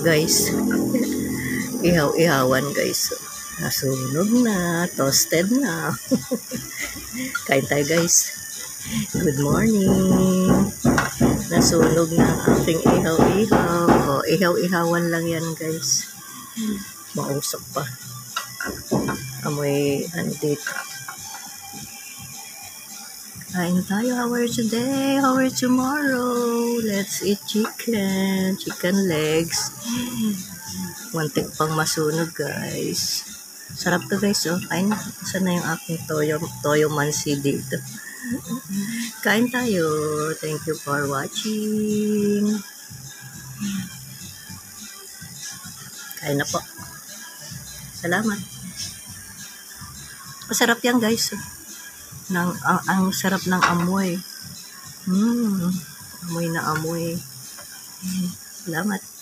guys. Ihaw-ihawan guys. Nasunog na, toasted na. Kain tayo guys. Good morning. Nasunog na ang aking ihaw-ihaw. O, ihaw-ihawan lang yan guys. Mausap pa. Amoy dito. Kain tayo. How are today? How are tomorrow? Let's eat chicken. Chicken legs. Muntik pang masunog guys. Sarap to guys oh. Kain na. Saan na yung aking toyo mansi dito? Kain tayo. Thank you for watching. Kain na po. Salamat. Masarap yan guys. Ang sarap ng amoy. Amoy na amoy. Salamat.